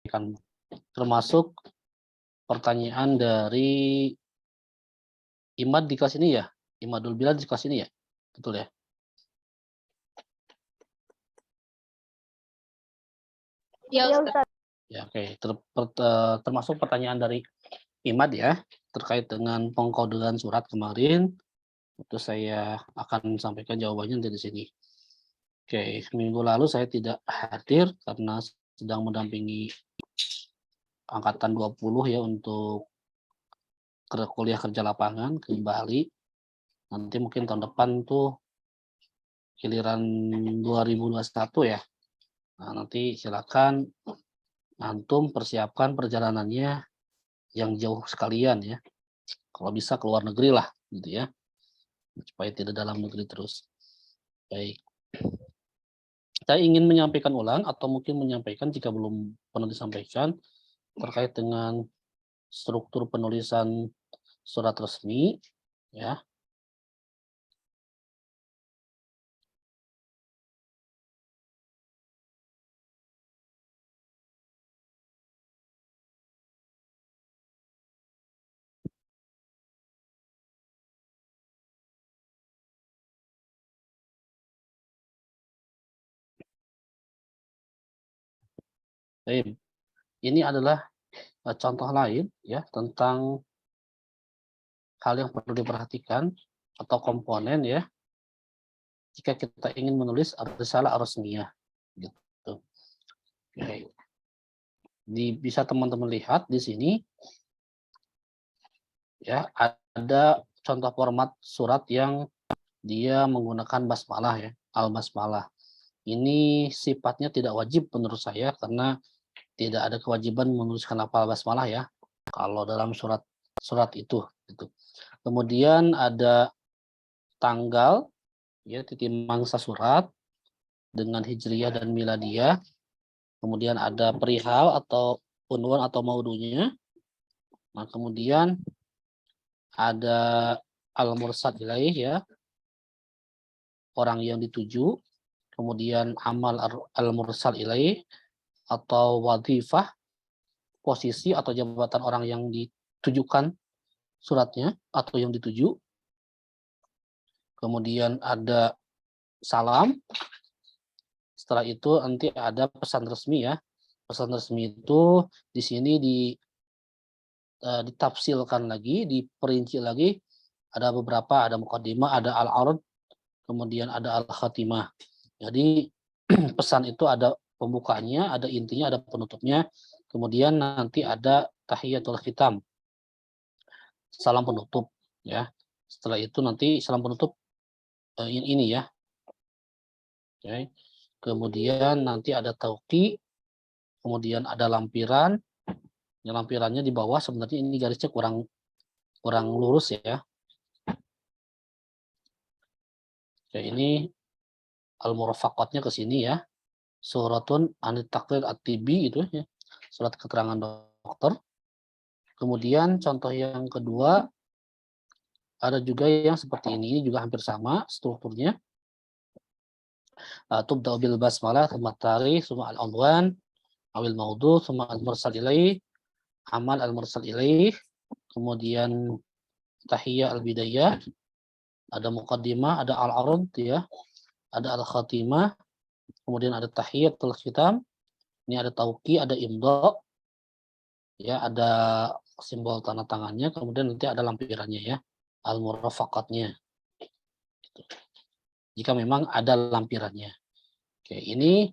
sampaikan, termasuk pertanyaan dari Imad di kelas ini ya, Imadul Bilal di kelas ini ya, betul ya? Ya, Ustaz. Ya, oke. Termasuk pertanyaan dari Imad ya, terkait dengan pengkodean surat kemarin, itu saya akan sampaikan jawabannya di sini. Oke, minggu lalu saya tidak hadir karena sedang mendampingi angkatan 20 ya untuk kuliah kerja lapangan ke Bali. Nanti mungkin tahun depan tuh giliran 2021 ya. Nah, nanti silakan antum persiapkan perjalanannya yang jauh sekalian ya. Kalau bisa keluar negeri lah gitu ya. Supaya tidak dalam negeri terus. Baik. Saya ingin menyampaikan ulang atau mungkin menyampaikan jika belum pernah disampaikan terkait dengan struktur penulisan surat resmi ya. Baik. Ini adalah contoh lain ya tentang hal yang perlu diperhatikan atau komponen ya jika kita ingin menulis risalah resmiyah gitu. Oke. Bisa teman-teman lihat di sini ya ada contoh format surat yang dia menggunakan basmalah ya, al-basmalah. Ini sifatnya tidak wajib menurut saya karena tidak ada kewajiban menuliskan lafal basmalah ya kalau dalam surat itu gitu. Kemudian ada tanggal ya titik mangsa surat dengan hijriyah dan miladiyah. Kemudian ada perihal atau unwan atau maudunya. Nah, kemudian ada al-mursal ilaih ya, orang yang dituju. Kemudian amal al-mursal ilaih atau wadhifah, posisi atau jabatan orang yang ditujukan suratnya atau yang dituju. Kemudian ada salam. Setelah itu nanti ada pesan resmi ya. Pesan resmi itu di sini ditafsilkan lagi, diperinci lagi. Ada beberapa, ada muqaddimah, ada al-ard, kemudian ada al-khatimah. Jadi pesan itu ada pembukanya, ada intinya, ada penutupnya. Kemudian nanti ada tahiyatul khitam. Salam penutup ya. Setelah itu nanti salam penutup ini ya. Oke. Kemudian nanti ada tauqi, kemudian ada lampiran. Yang lampirannya di bawah sebenarnya ini garisnya kurang lurus ya. Oke, ini al-murafaqatnya ke sini ya. Suratun anit taqrir at-tibi itu ya. Surat keterangan dokter. Kemudian contoh yang kedua ada juga yang seperti ini juga hampir sama strukturnya. Tubda'u bil basmalah, tsumma tarikh, tsumma al-unwan, awil maudu, tsumma al-mursal ilaih, amal al-mursal ilaih, kemudian tahiyya al-bidayah, ada muqaddimah, ada al-arud ya, ada al-khatimah, kemudian ada tahiyyatul khitam, ini ada tauqi, ada imdha, ya ada simbol tanda tangannya, kemudian nanti ada lampirannya ya, al-murafaqatnya. Gitu. Jika memang ada lampirannya. Oke, ini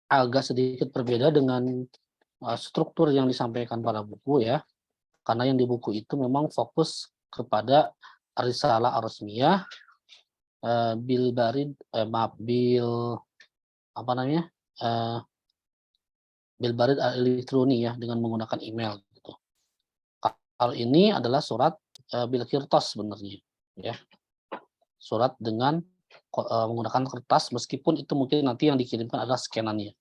agak sedikit berbeda dengan struktur yang disampaikan pada buku ya. Karena yang di buku itu memang fokus kepada risalah resmiyah bil barid apa namanya? Bil barid elektronik ya dengan menggunakan email gitu. Hal ini adalah surat bil kirtas sebenarnya ya. Surat dengan menggunakan kertas meskipun itu mungkin nanti yang dikirimkan adalah scanannya.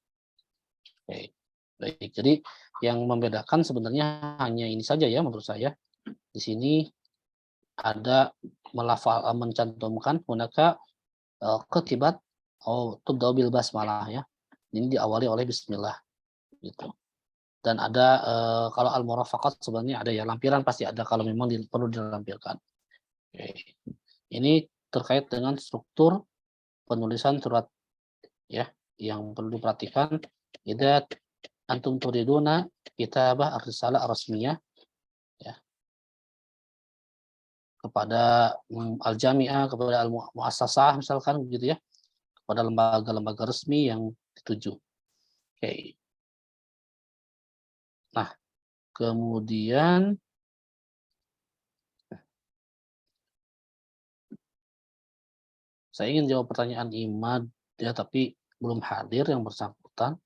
Oke. Baik, jadi yang membedakan sebenarnya hanya ini saja ya menurut saya. Di sini ada mencantumkan hunaka ketibat tubda'u bil basmalah ya. Ini diawali oleh bismillah gitu. dan ada kalau al-murafaqat sebenarnya ada ya, lampiran pasti ada kalau memang perlu dilampirkan. Oke. Ini terkait dengan struktur penulisan surat ya, yang perlu diperhatikan. Idza antum turiduna kitabah ar-risalah ar-rasmiyah ya, kepada al-jami'ah, kepada al-muassasah misalkan begitu ya, kepada lembaga-lembaga resmi yang dituju. Oke. Nah, kemudian saya ingin jawab pertanyaan Imad ya, tapi belum hadir yang bersangkutan.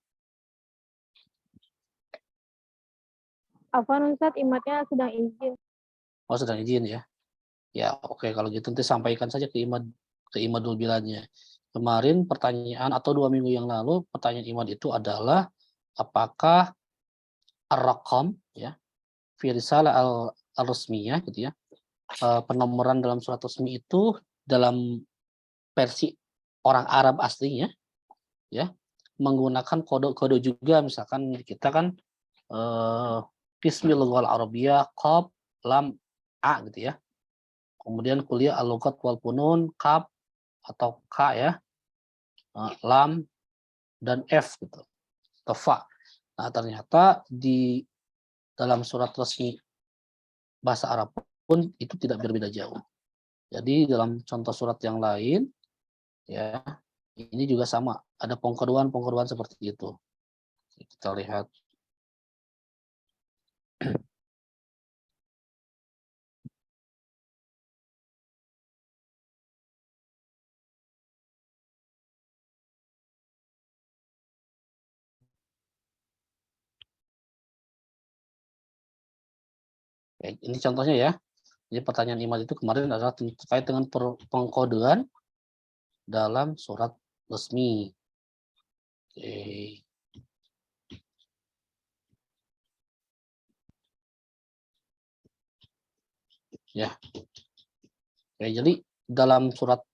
Afwan Ustadz, imatnya sedang izin. Oh, sedang izin ya. Ya, oke, kalau gitu nanti sampaikan saja ke Imadul Biladnya. Kemarin pertanyaan atau 2 minggu yang lalu pertanyaan Imad itu adalah apakah ar-raqam ya, fi risalah al-rasmiyah gitu ya. Penomoran dalam surat resmi itu dalam versi orang Arab aslinya ya, menggunakan kode-kode juga, misalkan kita kan Bismillahil Arabiyah qaf lam a gitu ya. Kemudian kuliah al-lughat wal funun kaf atau k ya, lam dan f gitu, atau fa. Nah, ternyata di dalam surat resmi bahasa Arab pun itu tidak berbeda jauh. Jadi dalam contoh surat yang lain ya, ini juga sama, ada pengkodoan seperti itu. Kita lihat. Ini contohnya ya. Jadi pertanyaan Imad itu kemarin adalah terkait dengan pengkodean dalam surat resmi. Oke. Ya. Oke, jadi dalam surat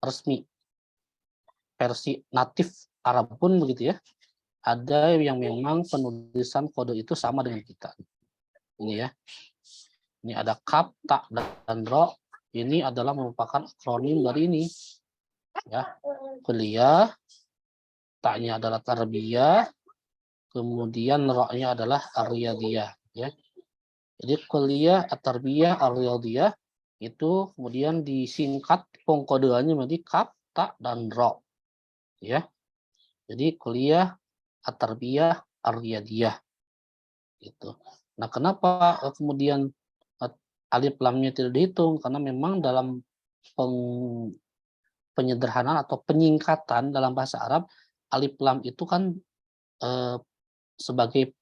resmi versi natif Arab pun begitu ya, ada yang memang penulisan kode itu sama dengan kita. Ini ya. Ini ada kaf, ta, dan ro. Ini adalah merupakan akronim dari ini. Ya. Kuliah, ta-nya adalah tarbiyah, kemudian ro-nya adalah ar-riyadiyah ya. Jadi kuliah at-tarbiyah ar-riyadiyah itu kemudian disingkat pengkodeannya menjadi kaf, ta, dan ro. Ya. Jadi kuliah at-tarbiyah ar-riyadiyah gitu. Nah, kenapa kemudian alif lamnya tidak dihitung? Karena memang dalam penyederhanaan atau penyingkatan dalam bahasa Arab, alif lam itu kan sebagai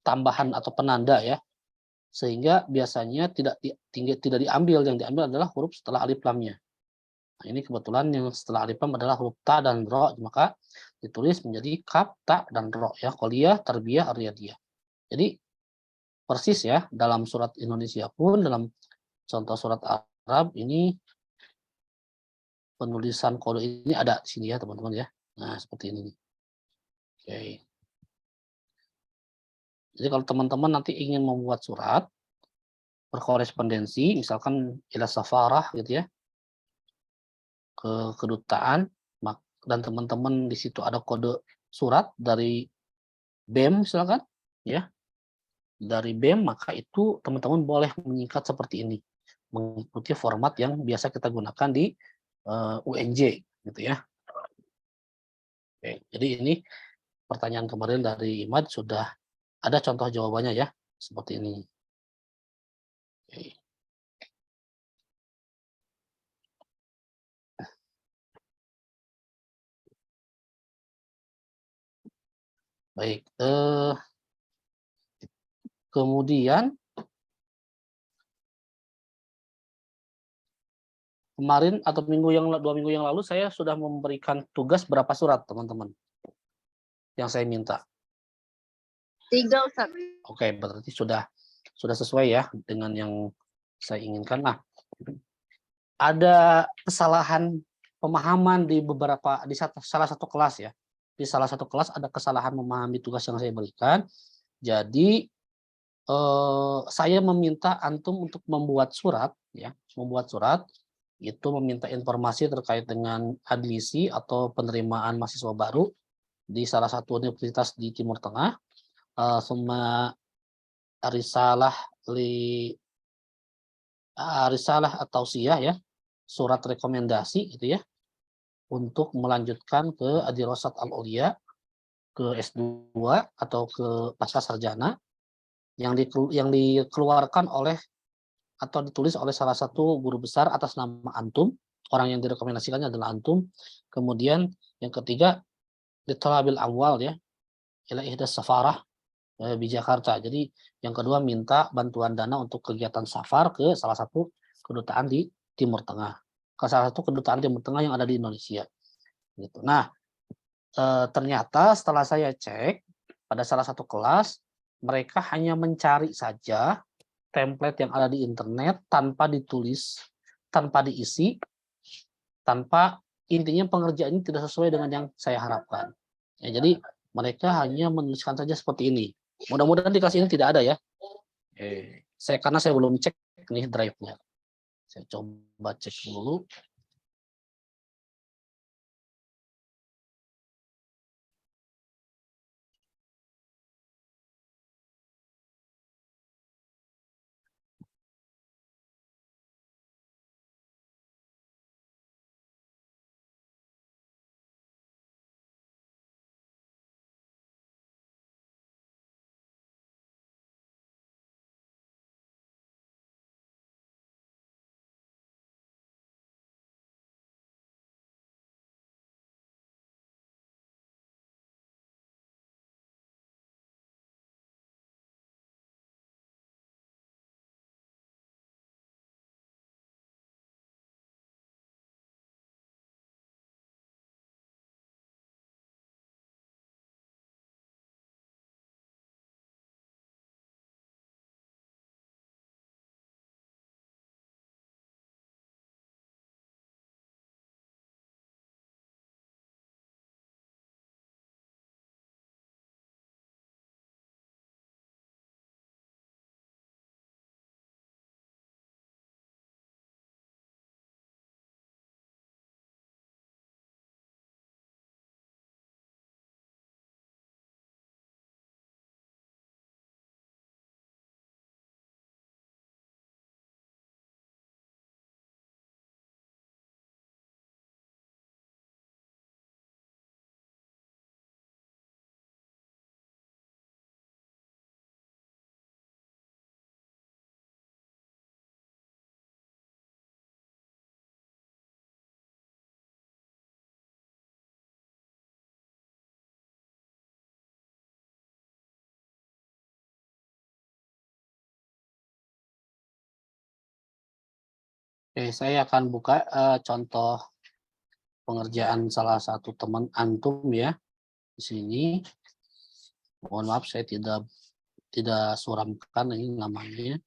tambahan atau penanda ya, sehingga biasanya tidak diambil, yang diambil adalah huruf setelah alif lamnya. Nah, ini kebetulan yang setelah alif lam adalah huruf ta dan ro, maka ditulis menjadi kaf, ta, dan ro ya, kuliah, tarbiyah, ar-riyadiyah. Jadi persis ya, dalam surat Indonesia pun dalam contoh surat Arab ini penulisan kode ini ada di sini ya teman-teman ya. Nah, seperti ini. Oke. Jadi kalau teman-teman nanti ingin membuat surat berkorespondensi, misalkan ila safarah gitu ya, ke kedutaan, dan teman-teman di situ ada kode surat dari BEM misalkan, ya, dari BEM, maka itu teman-teman boleh menyingkat seperti ini, mengikuti format yang biasa kita gunakan di UNJ, gitu ya. Oke, jadi ini pertanyaan kemarin dari Imad sudah ada contoh jawabannya ya, seperti ini. Oke. Baik, kemudian kemarin atau 2 minggu yang lalu saya sudah memberikan tugas berapa surat teman-teman yang saya minta? 3 Ustaz. Oke, berarti sudah sesuai ya dengan yang saya inginkan. Nah, ada kesalahan pemahaman di salah satu kelas ya. Di salah satu kelas ada kesalahan memahami tugas yang saya berikan. Jadi saya meminta antum untuk membuat surat, ya, itu meminta informasi terkait dengan admisi atau penerimaan mahasiswa baru di salah satu universitas di Timur Tengah, summa risalah li risalah atau tausiyah ya, surat rekomendasi gitu ya, untuk melanjutkan ke Adirosat Al-Ulia, ke S2 atau ke pascasarjana yang dikeluarkan oleh atau ditulis oleh salah satu guru besar atas nama antum, orang yang direkomendasikannya adalah antum. Kemudian yang ketiga, ditolabil awal ya, ila ihdas safarah di Jakarta. Jadi yang kedua minta bantuan dana untuk kegiatan safar ke salah satu kedutaan di Timur Tengah. Ke salah satu kedutaan Timur Tengah yang ada di Indonesia. Gitu. Nah, ternyata setelah saya cek pada salah satu kelas, mereka hanya mencari saja template yang ada di internet tanpa ditulis, tanpa diisi, tanpa intinya pengerjaan ini tidak sesuai dengan yang saya harapkan. Ya, jadi mereka hanya menuliskan saja seperti ini. Mudah-mudahan di kelas ini tidak ada ya. Karena saya belum cek nih drive-nya. Saya coba cek dulu. Saya akan buka contoh pengerjaan salah satu teman antum ya di sini. Mohon maaf saya tidak suramkan ini namanya.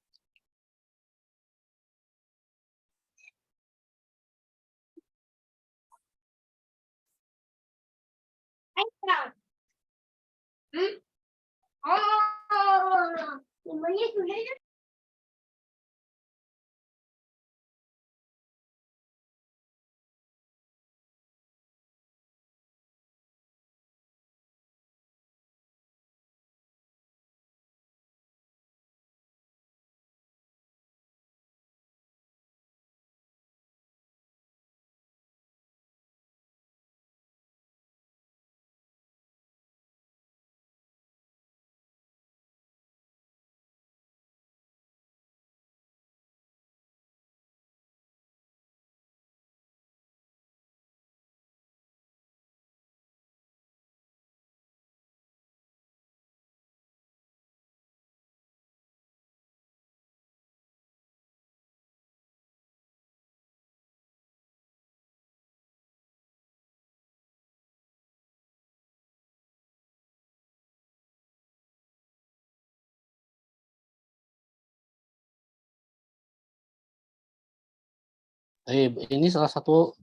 Ini salah satu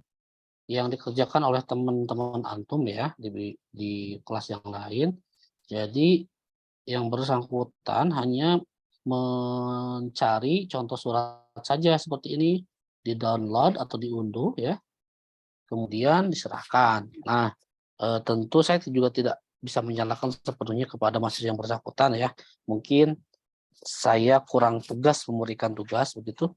yang dikerjakan oleh teman-teman antum ya di kelas yang lain. Jadi yang bersangkutan hanya mencari contoh surat saja seperti ini, di-download atau diunduh ya, kemudian diserahkan. Nah, tentu saya juga tidak bisa menyalahkan sepenuhnya kepada mahasiswa yang bersangkutan ya. Mungkin saya kurang tegas memberikan tugas begitu.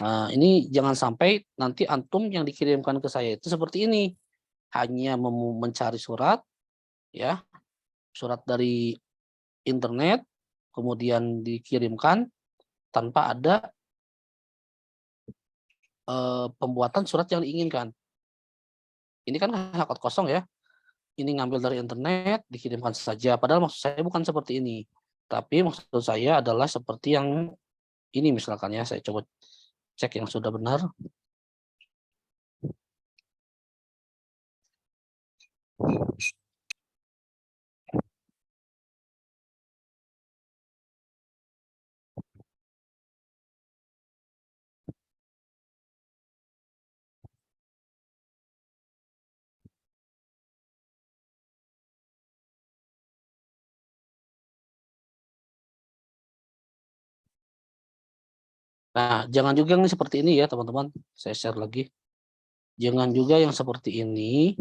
Ini jangan sampai nanti antum yang dikirimkan ke saya itu seperti ini, hanya mencari surat ya, surat dari internet, kemudian dikirimkan tanpa ada pembuatan surat yang diinginkan. Ini kan hak kosong ya. Ini ngambil dari internet, dikirimkan saja. Padahal maksud saya bukan seperti ini. Tapi maksud saya adalah seperti yang ini misalkan ya. Saya coba cek yang sudah benar. Nah, jangan juga yang seperti ini ya teman-teman. Saya share lagi. Jangan juga yang seperti ini.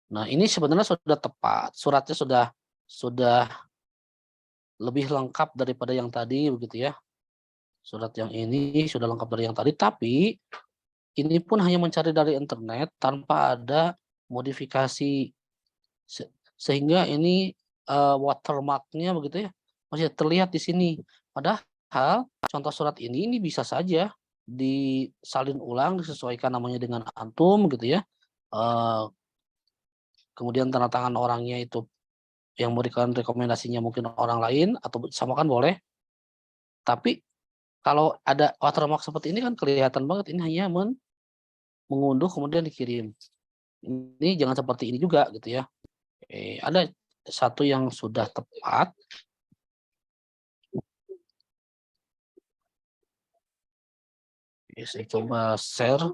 Nah, ini sebenarnya sudah tepat. Suratnya sudah lebih lengkap daripada yang tadi begitu ya. Surat yang ini sudah lengkap dari yang tadi, tapi ini pun hanya mencari dari internet tanpa ada modifikasi sehingga ini watermark-nya begitu ya masih terlihat di sini. Padahal contoh surat ini bisa saja disalin ulang, disesuaikan namanya dengan antum gitu ya. Kemudian tanda tangan orangnya itu yang memberikan rekomendasinya mungkin orang lain atau samakan boleh. Tapi kalau ada watermark seperti ini kan kelihatan banget ini hanya mengunduh kemudian dikirim. Ini jangan seperti ini juga gitu ya. Ada satu yang sudah tepat. Saya coba share.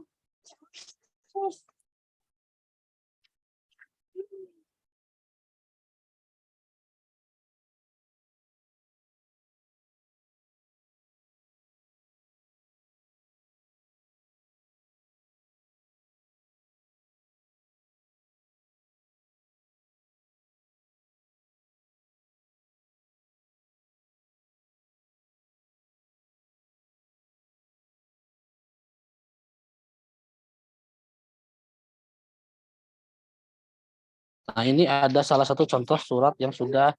Nah, ini ada salah satu contoh surat yang sudah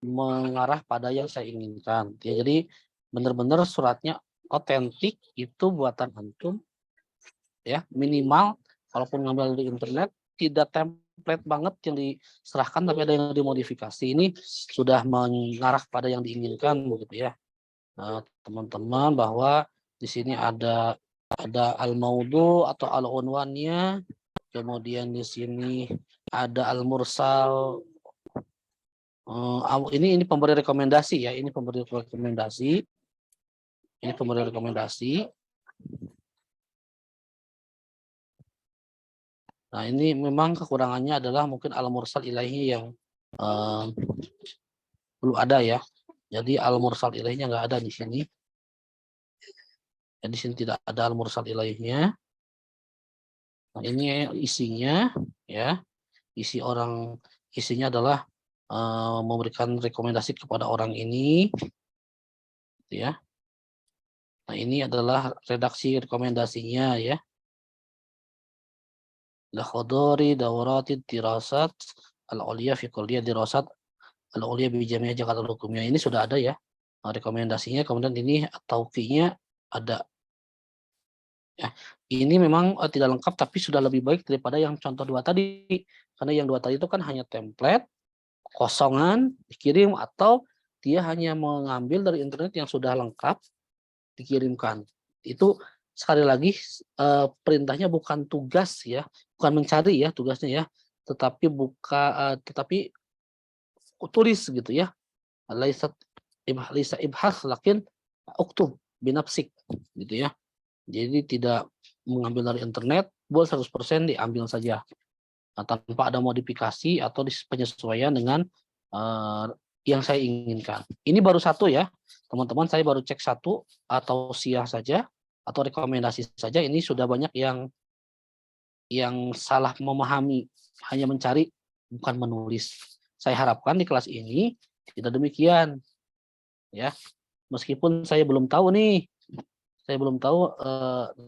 mengarah pada yang saya inginkan. Ya, jadi benar-benar suratnya otentik, itu buatan antum ya, minimal kalaupun ngambil di internet tidak template banget yang diserahkan tapi ada yang dimodifikasi. Ini sudah mengarah pada yang diinginkan begitu ya. Teman-teman, bahwa di sini ada al-maudhu atau al-unwannya, kemudian di sini ada al-mursal. Ini pemberi rekomendasi ya, ini pemberi rekomendasi. Ini pemberi rekomendasi. Nah, ini memang kekurangannya adalah mungkin al-mursal ilaihi yang belum ada ya. Jadi al-mursal ilaihinya nggak ada di sini. Di sini tidak ada al-mursal ilaihinya. Nah, ini isinya ya. Isinya adalah memberikan rekomendasi kepada orang ini ya. Nah, ini adalah redaksi rekomendasinya ya. Lakhodori dawratid dirasat al-ulya fi kulliyah dirasat al-ulya bi Jami'ah Jakarta Hukumiyah. Ini sudah ada ya rekomendasinya. Kemudian ini tauqinya ada. Ya, ini memang tidak lengkap tapi sudah lebih baik daripada yang contoh 2 tadi. Karena yang 2 tadi itu kan hanya template, kosongan, dikirim atau dia hanya mengambil dari internet yang sudah lengkap, dikirimkan. Itu sekali lagi perintahnya bukan tugas ya, bukan mencari ya tugasnya ya, tetapi tetapi tulis gitu ya. Laisa ibhas lakin uktub binafsik gitu ya. Jadi tidak mengambil dari internet, boleh 100% diambil saja. tanpa ada modifikasi atau penyesuaian dengan yang saya inginkan. Ini baru satu ya, teman-teman. Saya baru cek satu atau siah saja atau rekomendasi saja. Ini sudah banyak yang salah memahami, hanya mencari bukan menulis. Saya harapkan di kelas ini tidak demikian, ya. Meskipun saya belum tahu nih,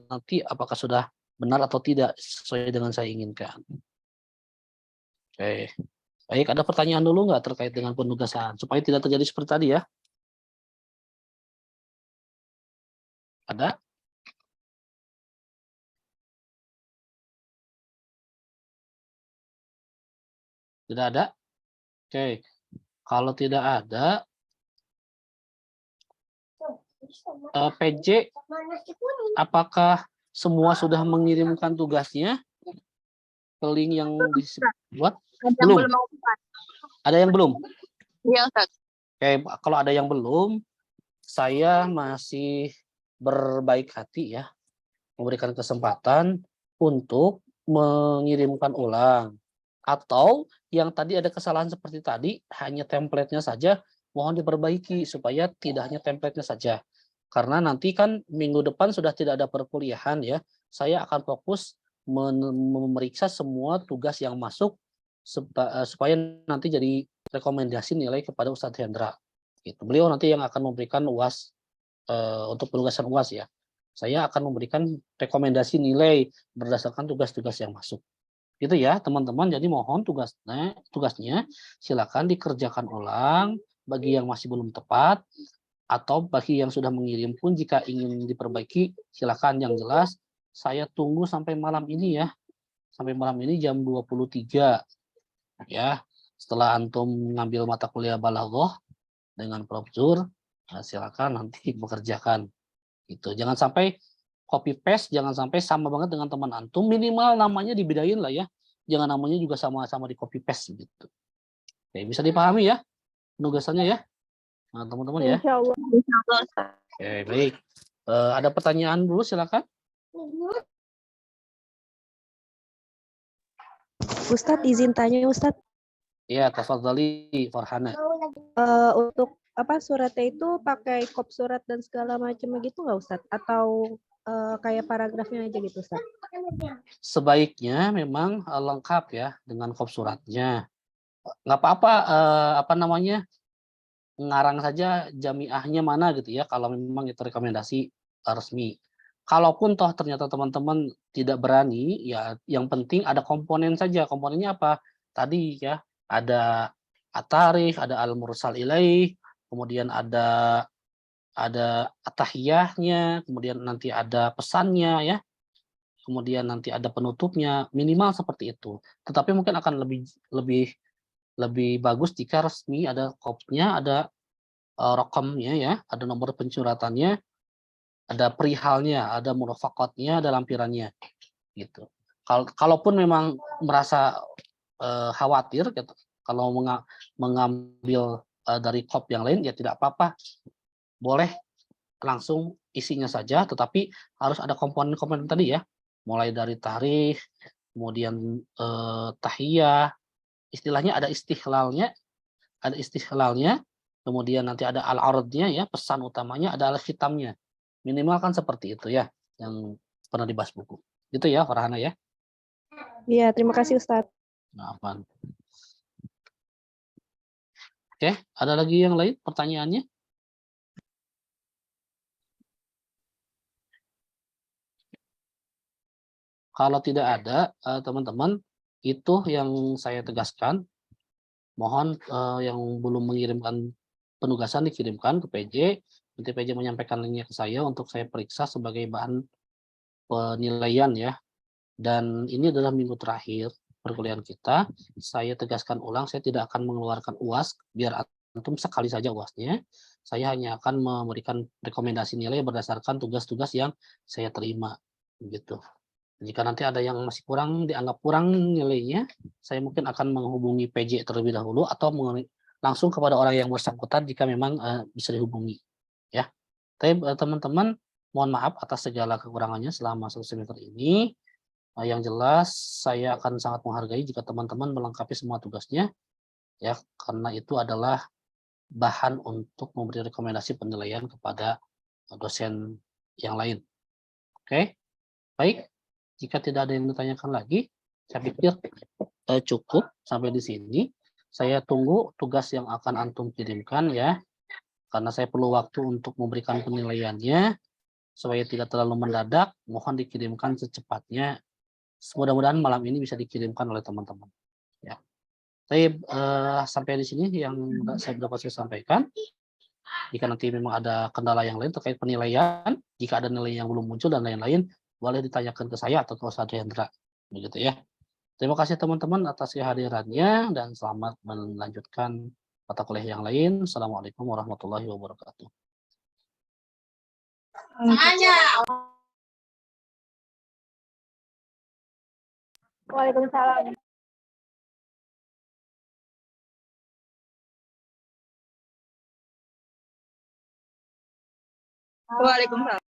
nanti apakah sudah benar atau tidak sesuai dengan saya inginkan. Oke, baik. Ada pertanyaan dulu nggak terkait dengan penugasan supaya tidak terjadi seperti tadi ya? Ada? Tidak ada? Oke, kalau tidak ada, PJ, apakah semua sudah mengirimkan tugasnya ke link yang dibuat? Belum. Ada yang belum? Iya, Ustaz. Oke, kalau ada yang belum, saya masih berbaik hati ya, memberikan kesempatan untuk mengirimkan ulang. Atau yang tadi ada kesalahan seperti tadi, hanya template-nya saja, mohon diperbaiki supaya tidak hanya template-nya saja. Karena nanti kan minggu depan sudah tidak ada perkuliahan ya, saya akan fokus memeriksa semua tugas yang masuk supaya nanti jadi rekomendasi nilai kepada Ustadz Hendra. Gitu. Beliau nanti yang akan memberikan UAS untuk penugasan UAS ya. Saya akan memberikan rekomendasi nilai berdasarkan tugas-tugas yang masuk. Gitu ya teman-teman. Jadi mohon tugasnya silakan dikerjakan ulang bagi yang masih belum tepat, atau bagi yang sudah mengirim pun jika ingin diperbaiki silakan. Yang jelas saya tunggu sampai malam ini ya. Sampai malam ini jam 23 ya. Setelah antum ngambil mata kuliah balaghah dengan Prof Zur, silakan nanti bekerjakan. Gitu. Jangan sampai copy paste, jangan sampai sama banget dengan teman antum, minimal namanya dibedain lah ya. Jangan namanya juga sama-sama di copy paste gitu. Oke, bisa dipahami ya penugasannya ya, nah, teman-teman ya. Insya Allah. Insya Allah, Ustaz. Oke, baik. Ada pertanyaan dulu silakan. Ustadz, izin tanya Ustadz. Ya, tafadhali Farhana. Untuk suratnya itu pakai kop surat dan segala macam gitu nggak Ustadz? Atau kayak paragrafnya aja gitu Ustadz? Sebaiknya memang lengkap ya dengan kop suratnya. Nggak apa-apa ngarang saja jamiahnya mana gitu ya, kalau memang itu rekomendasi resmi. Kalaupun toh ternyata teman-teman tidak berani, ya yang penting ada komponen saja. Komponennya apa? Tadi ya, ada at-tarikh, ada al-mursal ilaih, kemudian ada at-tahiyahnya, kemudian nanti ada pesannya ya, kemudian nanti ada penutupnya, minimal seperti itu. Tetapi mungkin akan lebih bagus jika resmi, ada kopnya, ada rokomnya ya, ada nomor pencuratannya, ada perihalnya, ada murafaqatnya, ada lampirannya, gitu. Kalaupun memang merasa khawatir, gitu, kalau mengambil dari kop yang lain, ya tidak apa-apa, boleh langsung isinya saja, tetapi harus ada komponen-komponen tadi ya, mulai dari tarikh, kemudian tahiyah, istilahnya ada istihlalnya, kemudian nanti ada al-aradnya ya, pesan utamanya, ada al-khitamnya. Minimal kan seperti itu ya, yang pernah dibahas buku. Gitu ya, Farhana ya. Iya, terima kasih Ustadz. Nah, apaan? Oke, ada lagi yang lain pertanyaannya? Kalau tidak ada, teman-teman, itu yang saya tegaskan. Mohon yang belum mengirimkan penugasan dikirimkan ke PJ. Nanti PJ menyampaikan linknya ke saya untuk saya periksa sebagai bahan penilaian ya. Dan ini adalah minggu terakhir perkuliahan kita. Saya tegaskan ulang, saya tidak akan mengeluarkan UAS biar antum sekali saja UASnya. Saya hanya akan memberikan rekomendasi nilai berdasarkan tugas-tugas yang saya terima, gitu. Jika nanti ada yang masih kurang, dianggap kurang nilainya, saya mungkin akan menghubungi PJ terlebih dahulu atau langsung kepada orang yang bersangkutan jika memang bisa dihubungi. Ya, tapi teman-teman, mohon maaf atas segala kekurangannya selama 1 semester ini. Yang jelas saya akan sangat menghargai jika teman-teman melengkapi semua tugasnya, ya, karena itu adalah bahan untuk memberi rekomendasi penilaian kepada dosen yang lain. Oke, baik. Jika tidak ada yang ditanyakan lagi, saya pikir cukup sampai di sini. Saya tunggu tugas yang akan antum kirimkan ya, karena saya perlu waktu untuk memberikan penilaiannya supaya tidak terlalu mendadak. Mohon dikirimkan secepatnya. Mudah-mudahan malam ini bisa dikirimkan oleh teman-teman. Ya. Saya sampai di sini yang dapat saya sampaikan. Jika nanti memang ada kendala yang lain terkait penilaian, jika ada nilai yang belum muncul dan lain-lain, boleh ditanyakan ke saya atau ke Ustadz Hendra. Begitu ya. Terima kasih teman-teman atas kehadirannya dan selamat melanjutkan mata kuliah yang lain. Assalamualaikum warahmatullahi wabarakatuh. Waalaikumsalam. Waalaikumsalam.